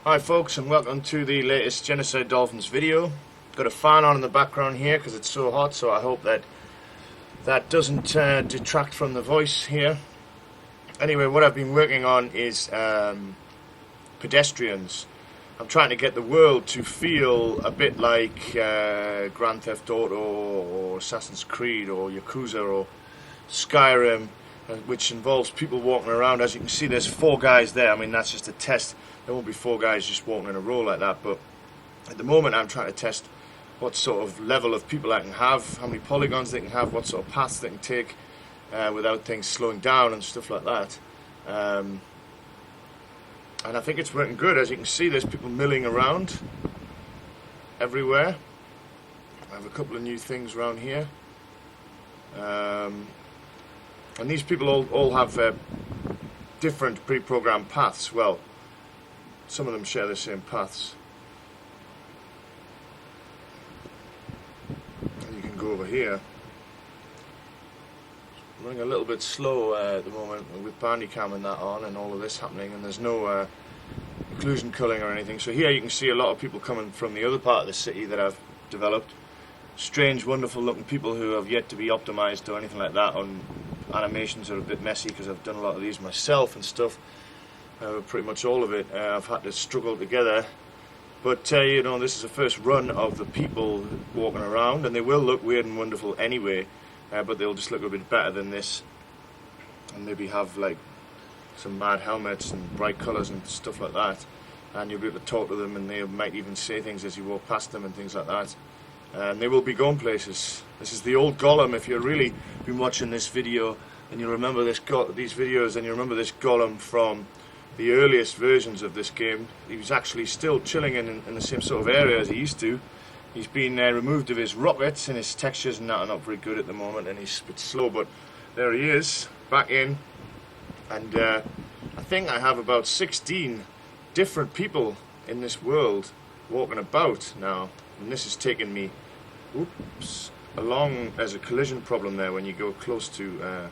Hi folks, and welcome to the latest Genocide Dolphins video. Got a fan on in the background here because it's so hot, so I hope that doesn't detract from the voice here. Anyway, what I've been working on is Pedestrians. I'm trying to get the world to feel a bit like Grand Theft Auto or Assassin's Creed or Yakuza or Skyrim, which involves people walking around. As you can see, there's 4 guys there. I mean, that's just a test. There won't be 4 guys just walking in a row like that, but at the moment I'm trying to test what sort of level of people I can have, how many polygons they can have, what sort of paths they can take without things slowing down and stuff like that. And I think it's working good. As you can see, there's people milling around everywhere. I have a couple of new things around here. And these people all have different pre-programmed paths. Well, some of them share the same paths. And you can go over here. I'm running a little bit slow at the moment with Bandicam and that on and all of this happening, and there's no occlusion culling or anything. So here you can see a lot of people coming from the other part of the city that I've developed. Strange, wonderful looking people who have yet to be optimized or anything like that. On animations are a bit messy because I've done a lot of these myself and stuff. Pretty much all of it I've had to struggle together, but you know, this is the first run of the people walking around, and they will look weird and wonderful anyway, but they'll just look a bit better than this, and maybe have like some mad helmets and bright colours and stuff like that, and you'll be able to talk to them, and they might even say things as you walk past them and things like that, and they will be going places. This is the old Golem. If you've really been watching this video and you remember these videos, and you remember this Golem from the earliest versions of this game, he was actually still chilling in the same sort of area as he used to. He's been removed of his rockets, and his textures and that are not very good at the moment, and he's a bit slow, but there he is, back in. And I think I have about 16 different people in this world walking about now, and this is taking me along. There's a collision problem there when you go close to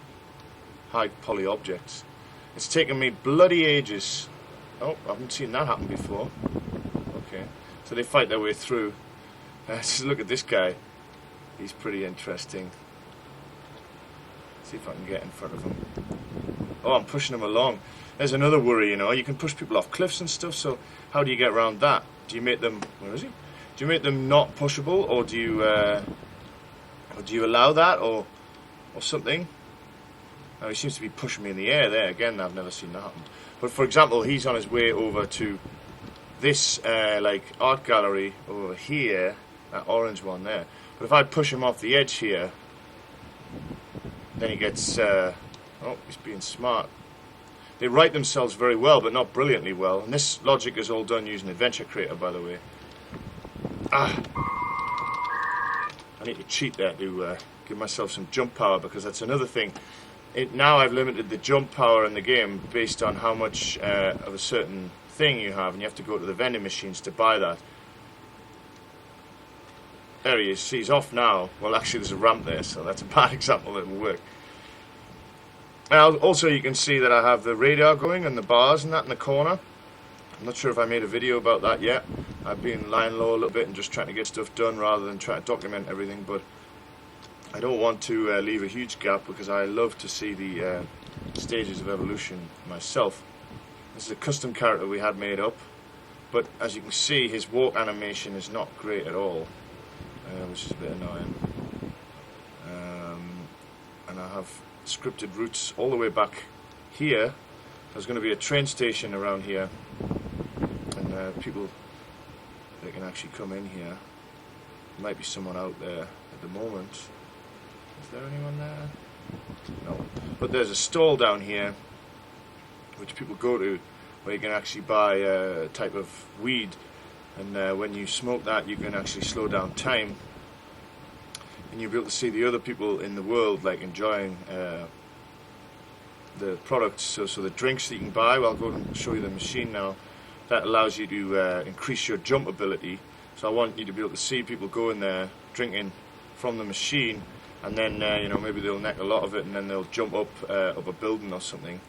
high poly objects. It's taken me bloody ages. Oh, I haven't seen that happen before. Okay, so they fight their way through. Just look at this guy. He's pretty interesting. See if I can get in front of him. Oh, I'm pushing him along. There's another worry, you know. You can push people off cliffs and stuff, so how do you get around that? Do you make them... Where is he? Do you make them not pushable, or do you allow that, or something? Now he seems to be pushing me in the air there. Again, I've never seen that happen. But for example, he's on his way over to this like art gallery over here, that orange one there. But if I push him off the edge here, then he gets... oh, he's being smart. They write themselves very well, but not brilliantly well. And this logic is all done using Adventure Creator, by the way. I need to cheat there to give myself some jump power, because that's another thing. Now I've limited the jump power in the game based on how much of a certain thing you have, and you have to go to the vending machines to buy that. There he is. He's off now. Well, actually there's a ramp there, so that's a bad example that will work. Now, also you can see that I have the radar going and the bars and that in the corner. I'm not sure if I made a video about that yet. I've been lying low a little bit and just trying to get stuff done rather than trying to document everything, but I don't want to leave a huge gap, because I love to see the stages of evolution myself. This is a custom character we had made up, but as you can see, his walk animation is not great at all, which is a bit annoying. And I have scripted routes all the way back here. There's going to be a train station around here, and people, they can actually come in here. There might be someone out there at the moment. Is there anyone there? No. But there's a stall down here which people go to, where you can actually buy a type of weed, and when you smoke that, you can actually slow down time, and you'll be able to see the other people in the world like enjoying the products. So the drinks that you can buy, well, I'll go and show you the machine now. That allows you to increase your jump ability. So I want you to be able to see people go in there drinking from the machine, and then you know, maybe they'll neck a lot of it, and then they'll jump up a building or something.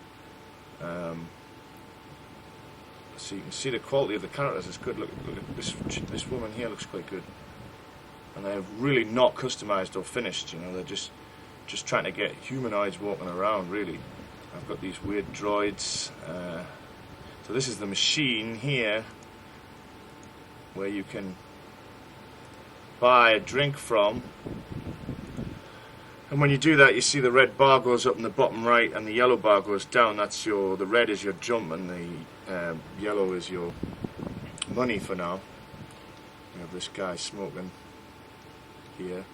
So you can see the quality of the characters is good. Look at this woman here looks quite good. And they're really not customized or finished, you know, they're just trying to get humanoids walking around, really. I've got these weird droids. So this is the machine here where you can buy a drink from. And when you do that, you see the red bar goes up in the bottom right and the yellow bar goes down. That's the red is your jump and the yellow is your money for now. You have this guy smoking here.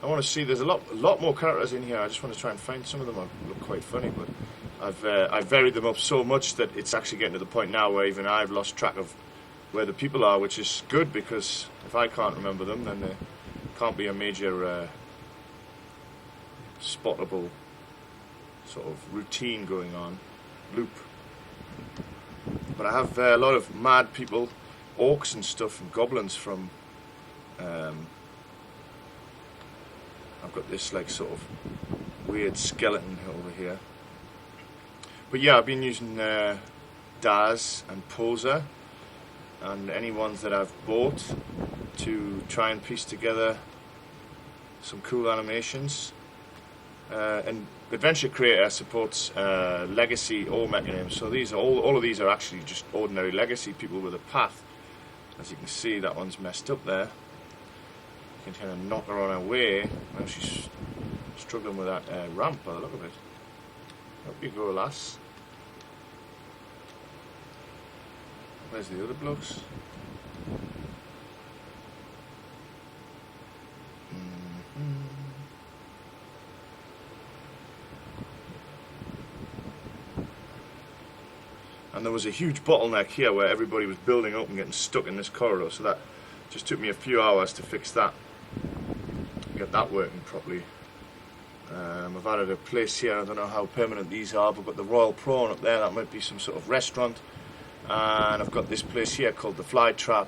I want to see, there's a lot more characters in here. I just want to try and find some of them. Look quite funny, but I've varied them up so much that it's actually getting to the point now where even I've lost track of where the people are, which is good, because if I can't remember them, then there can't be a major spottable sort of routine going on, loop. But I have a lot of mad people, orcs and stuff, and goblins from I've got this like sort of weird skeleton over here. But yeah, I've been using Daz and Poser and any ones that I've bought to try and piece together some cool animations. And Adventure Creator supports legacy or metanames, so these are all of these are actually just ordinary legacy people with a path. As you can see, that one's messed up there. You can kind of knock her on her way. Well, she's struggling with that ramp by the look of it. Up you go, lass. Where's the other blokes? And there was a huge bottleneck here where everybody was building up and getting stuck in this corridor, so that just took me a few hours to fix that, get that working properly. I've added a place here. I don't know how permanent these are, but I've got the Royal Prawn up there. That might be some sort of restaurant. And I've got this place here called the Fly Trap,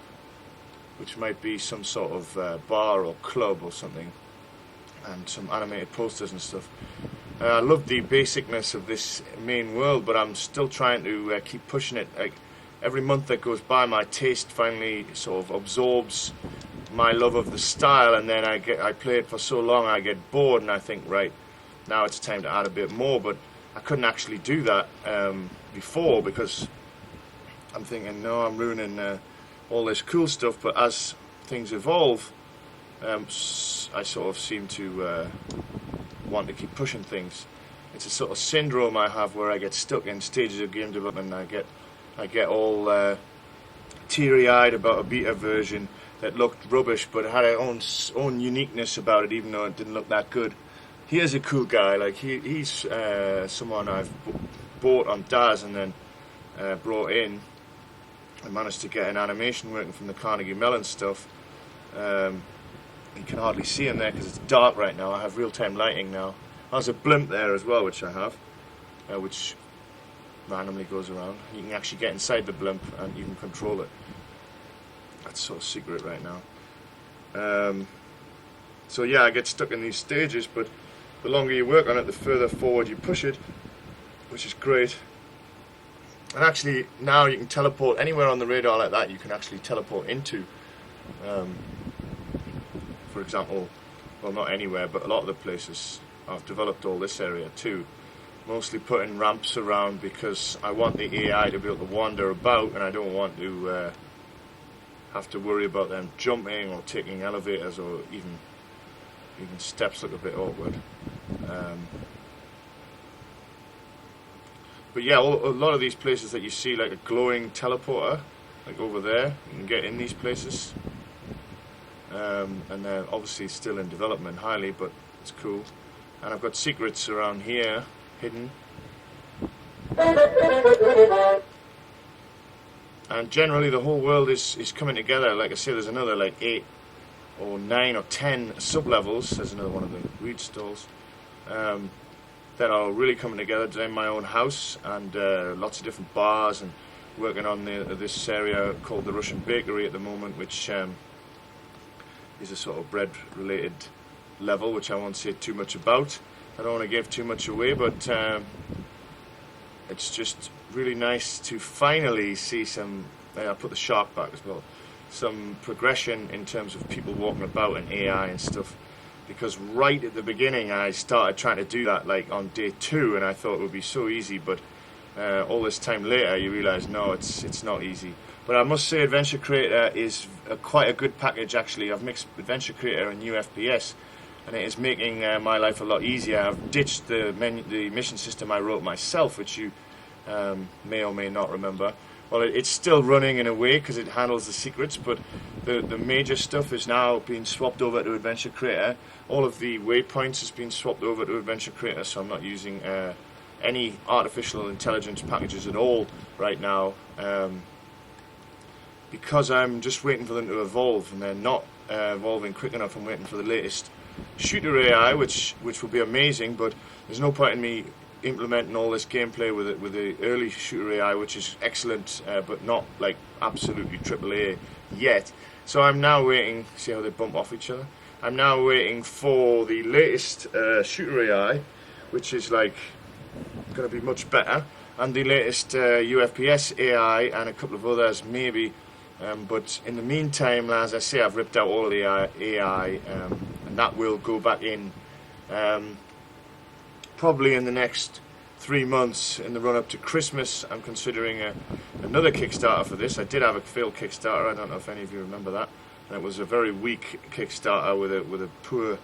which might be some sort of bar or club or something, and some animated posters and stuff. I love the basicness of this main world, but I'm still trying to keep pushing it. Like, every month that goes by, my taste finally sort of absorbs my love of the style, and then I play it for so long I get bored, and I think, right, now it's time to add a bit more. But I couldn't actually do that before, because I'm thinking, no, I'm ruining all this cool stuff. But as things evolve, I sort of seem to want to keep pushing things. It's a sort of syndrome I have where I get stuck in stages of game development, and I get all teary-eyed about a beta version that looked rubbish but had its own uniqueness about it, even though it didn't look that good. Here's a cool guy. Like he's someone I've bought on Daz and then brought in. I managed to get an animation working from the Carnegie Mellon stuff. You can hardly see him there because it's dark right now. I have real-time lighting now. There's a blimp there as well, which I have, which randomly goes around. You can actually get inside the blimp and you can control it. That's sort of secret right now. So yeah, I get stuck in these stages, but the longer you work on it, the further forward you push it, which is great. And actually, now you can teleport anywhere on the radar like that. You can actually teleport into, for example, well, not anywhere, but a lot of the places. I've developed all this area too, mostly putting ramps around because I want the AI to be able to wander about, and I don't want to have to worry about them jumping or taking elevators, or even steps look a bit awkward. But yeah, a lot of these places that you see, like a glowing teleporter, like over there, you can get in these places. And they're obviously still in development highly, but it's cool. And I've got secrets around here, hidden. And generally the whole world is coming together. Like I say, there's another like 8 or 9 or 10 sub-levels. There's another one of the weed stalls that are really coming together. Design my own house, and lots of different bars, and working on this area called the Russian Bakery at the moment, which is a sort of bread-related level, which I won't say too much about. I don't want to give too much away, but it's just really nice to finally see some, I'll put the shark back as well, some progression in terms of people walking about and AI and stuff. Because right at the beginning I started trying to do that like on day 2, and I thought it would be so easy, but all this time later you realise no, it's not easy. But I must say Adventure Creator is quite a good package actually. I've mixed Adventure Creator and UFPS, and it is making my life a lot easier. I've ditched the mission system I wrote myself, which you may or may not remember. Well, it's still running in a way because it handles the secrets, but the major stuff is now being swapped over to Adventure Creator. All of the waypoints has been swapped over to Adventure Creator, so I'm not using any artificial intelligence packages at all right now, because I'm just waiting for them to evolve, and they're not evolving quick enough. I'm waiting for the latest shooter AI, which will be amazing, but there's no point in me implementing all this gameplay with the early shooter AI, which is excellent, but not like absolutely AAA yet. So I'm now waiting. See how they bump off each other? I'm now waiting for the latest shooter AI, which is like going to be much better, and the latest UFPS AI and a couple of others maybe. But in the meantime, as I say, I've ripped out all of the AI, and that will go back in probably in the next 3 months in the run-up to Christmas. I'm considering another Kickstarter for this. I did have a failed Kickstarter. I don't know if any of you remember that. And it was a very weak Kickstarter with a poor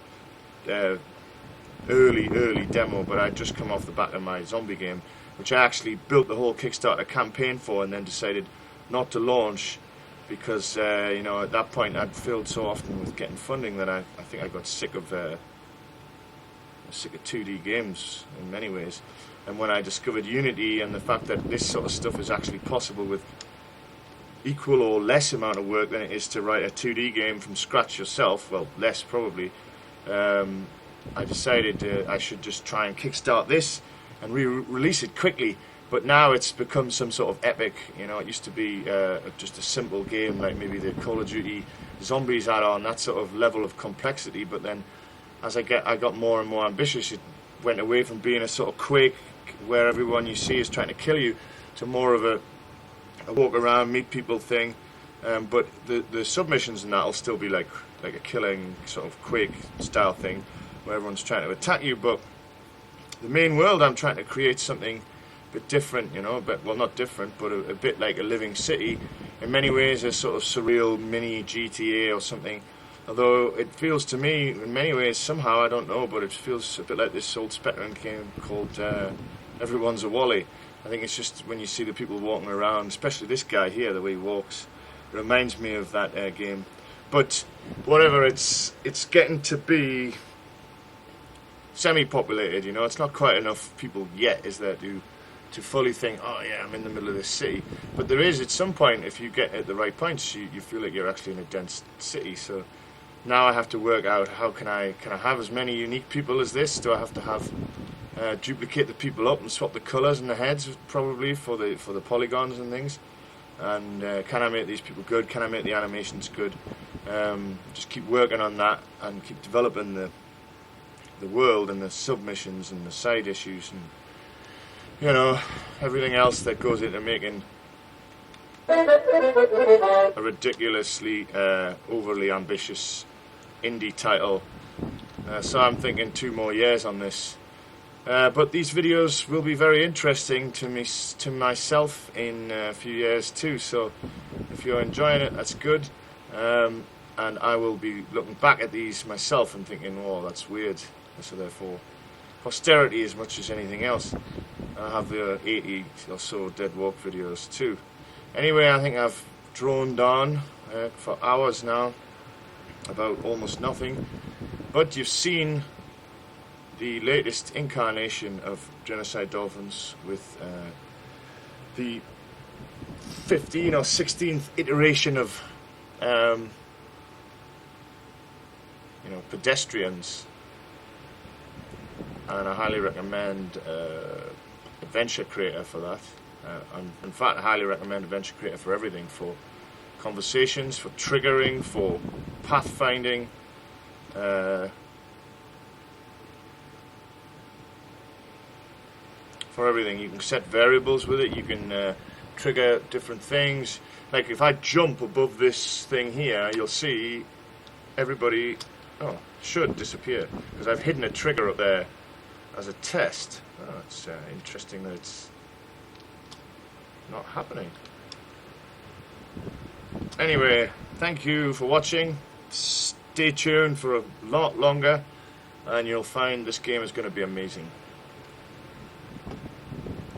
early demo. But I'd just come off the back of my zombie game, which I actually built the whole Kickstarter campaign for, and then decided not to launch because at that point I'd failed so often with getting funding that I think I got sick of 2D games in many ways. And when I discovered Unity and the fact that this sort of stuff is actually possible with equal or less amount of work than it is to write a 2D game from scratch yourself, well, less probably, I decided I should just try and kickstart this and release it quickly. But now it's become some sort of epic. It used to be just a simple game like maybe the Call of Duty Zombies add-on, that sort of level of complexity. But then as I got more and more ambitious, it went away from being a sort of Quake where everyone you see is trying to kill you to more of a walk around, meet people thing. But the submissions and that will still be like a killing sort of Quake style thing where everyone's trying to attack you. But the main world, I'm trying to create something a bit different, but well, not different, but a bit like a living city. In many ways, a sort of surreal mini GTA or something. Although it feels to me, in many ways, somehow, I don't know, but it feels a bit like this old Spectrum game called Everyone's a Wally. I think it's just when you see the people walking around, especially this guy here, the way he walks, it reminds me of that game. But whatever, it's getting to be semi-populated, It's not quite enough people yet, is there, to fully think, oh yeah, I'm in the middle of this city. But there is, at some point, if you get at the right points, you feel like you're actually in a dense city. So now I have to work out how can I have as many unique people as this? Do I have to have duplicate the people up and swap the colours and the heads probably for the polygons and things? And can I make these people good? Can I make the animations good? Just keep working on that and keep developing the world and the submissions and the side issues and everything else that goes into making a ridiculously overly ambitious indie title. So I'm thinking 2 more years on this. But these videos will be very interesting to myself in a few years too. So if you're enjoying it, that's good. And I will be looking back at these myself and thinking, oh, that's weird. So therefore, posterity as much as anything else. I have the 80 or so Dead Walk videos too. Anyway, I think I've droned on for hours now about almost nothing. But you've seen the latest incarnation of Genocide Dolphins with the 15th or 16th iteration of Pedestrians. And I highly recommend Adventure Creator for that. In fact, I highly recommend Adventure Creator for everything, for conversations, for triggering, for pathfinding, for everything. You can set variables with it. You can trigger different things. Like if I jump above this thing here, you'll see everybody should disappear because I've hidden a trigger up there as a test. Oh, it's interesting that it's not happening. Anyway, thank you for watching. Stay tuned for a lot longer and you'll find this game is going to be amazing.